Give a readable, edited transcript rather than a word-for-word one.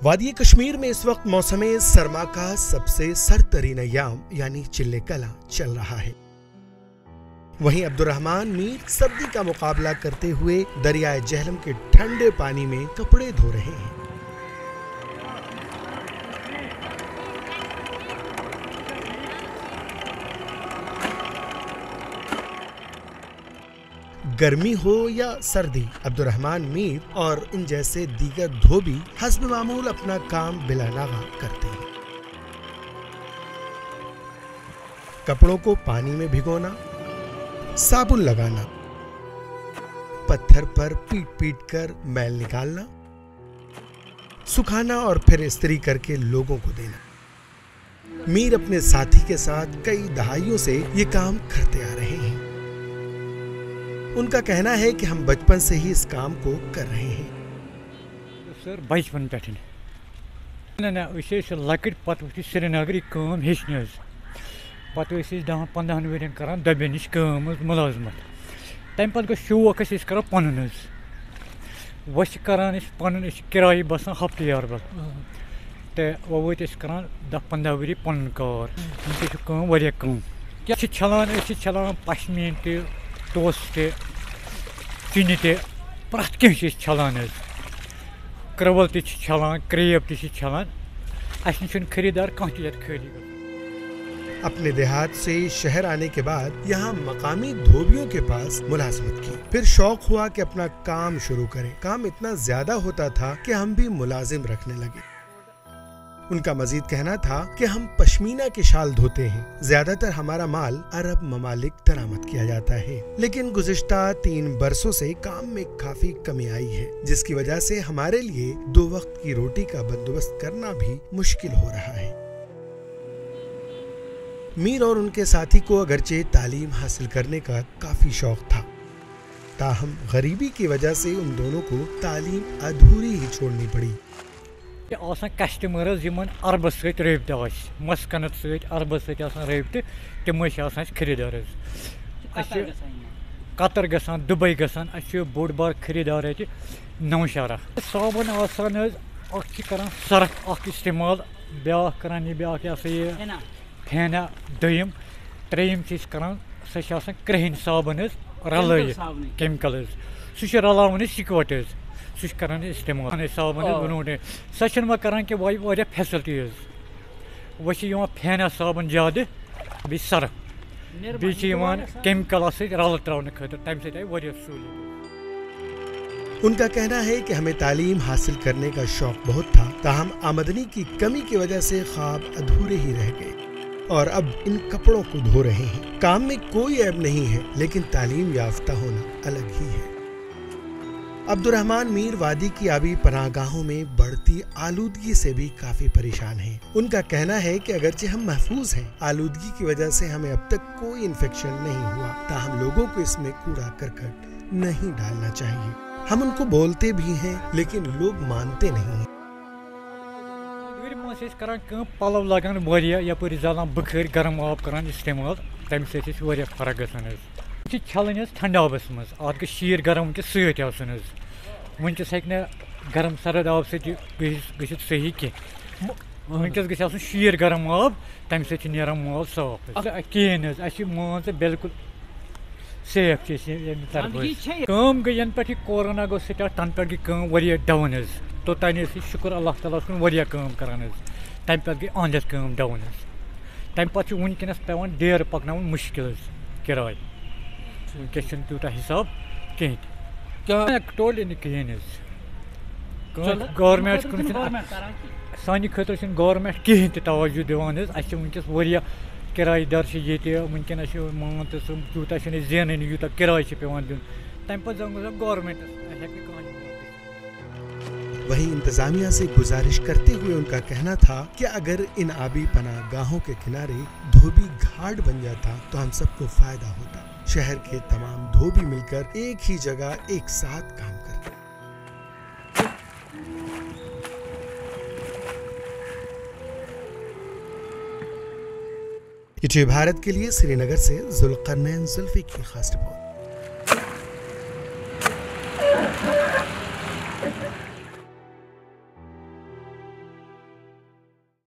वादी कश्मीर में इस वक्त मौसम सरमा का सबसे सरतरीन अय्याम यानी चिल्ले कला चल रहा है। वहीं अब्दुर्रहमान मीर सर्दी का मुकाबला करते हुए दरियाए जहलम के ठंडे पानी में कपड़े धो रहे हैं। गर्मी हो या सर्दी, अब्दुर्रहमान मीर और इन जैसे दीगर धोबी हस्ब मामूल अपना काम बिला नागा करते हैं। कपड़ों को पानी में भिगोना, साबुन लगाना, पत्थर पर पीट पीट कर मैल निकालना, सुखाना और फिर इस्त्री करके लोगों को देना। मीर अपने साथी के साथ कई दहाइयों से ये काम करते आ रहे हैं। उनका कहना है कि हम बचपन से ही इस काम को कर रहे हैं। सर बचपन पे लकट पे श्रीनगर काम हेचन पे 10-15 वर कर दबे नश मुलाजमत तम पे गो शौक कर पन वो करान पन किराए बसान हफ्ते यार तो वो वत कर 10-15 वरी पन कार वह कम क्या छलान पशमीन टोस चुन प्रत कह छलान क्रवल छलान क्रेप छलान अन खरीदार कह खाली। अपने देहात से शहर आने के बाद यहाँ मकामी धोबियों के पास मुलाजमत की, फिर शौक हुआ कि अपना काम शुरू करें। काम इतना ज्यादा होता था कि हम भी मुलाजिम रखने लगे। उनका मजीद कहना था कि हम पश्मीना के शाल धोते हैं। ज्यादातर हमारा माल अरब ममालिक दरामद किया जाता है, लेकिन गुज़िश्ता 3 बरसों से काम में काफी कमी आई है, जिसकी वजह से हमारे लिए 2 वक्त की रोटी का बंदोबस्त करना भी मुश्किल हो रहा है। मीर और उनके साथी को अगरचे तालीम हासिल करने का काफी शौक था, ताहम गरीबी की वजह से उन दोनों को तालीम अधूरी ही छोड़नी पड़ी। कस्टमर्स अरब सब्त मस्कनत अरब सब्त तम खरीदार कतर ग दुबई ग बोड़ बार खरीदार नौशहरा साबन कर सरफ इस्तेमाल ब्या यह फेना दोम त्रेम कर सह क्रहन साबन रल केमिकल सह रलावन सिकवट सह इस्तेमाल साबन ब्रोट सह करान कि वह फैसिलिटीज वह फेना साबन ज्यादा बी सरफ बी केमिकल रल त्राने खतर तम सहूलियत। उनका कहना है कि हमें तालीम हासिल करने का शौक बहुत था, ताहम आमदनी की कमी की वजह से ख्वाब अधूरे ही रह गए और अब इन कपड़ों को धो रहे हैं। काम में कोई ऐब नहीं है, लेकिन तालीम याफ्ता होना अलग ही है। अब्दुर्रहमान मीर वादी की आबी पनाहगाहों में बढ़ती आलूदगी से भी काफी परेशान हैं। उनका कहना है कि अगरचे हम महफूज हैं, आलूदगी की वजह से हमें अब तक कोई इन्फेक्शन नहीं हुआ, ताहम लोगों को इसमें कूड़ा करकट नहीं डालना चाहिए। हम उनको बोलते भी हैं, लेकिन लोग मानते नहीं हैं। पलव लगान यपर जलान बखर गर्म आब कर इस्तेमाल तम फर्क ग छलन ठंड आबस मज अत ग शीर गर्म सन वनकस हे गर्म सर्द आब सहित सही कह वनकस ग शीर गर्म आब तम सान माल साफ कहें मान बिल्कुल सेफ तरफ गई यन पे कोरोना गो स्टार्ट तन पे गई डाउन तोतान शुक्र अल्लाह ताला कुन करान तम पे गई आंदत डाउन तम पे वनकस पेवान डेर पकन मुश्किल किराए वनकस तूत हिसाब कहें टोटली नी कहें गवर्नमेंट कुन सानि खतर गवर्नमेंट कहें तवज्जो दिवान वनकस किराएदार वनकस मान तो तूत जेन यूत किराए पेवान दिन तम पे गवर्नमेंट। वहीं इंतजामिया से गुजारिश करते हुए उनका कहना था कि अगर इन आबी पनाहगाहों के किनारे धोबी घाट बन जाता तो हम सबको फायदा होता। शहर के तमाम धोबी मिलकर एक ही जगह एक साथ काम करते। भारत के लिए श्रीनगर से जुल्करनैन जुल्फी की खास रिपोर्ट।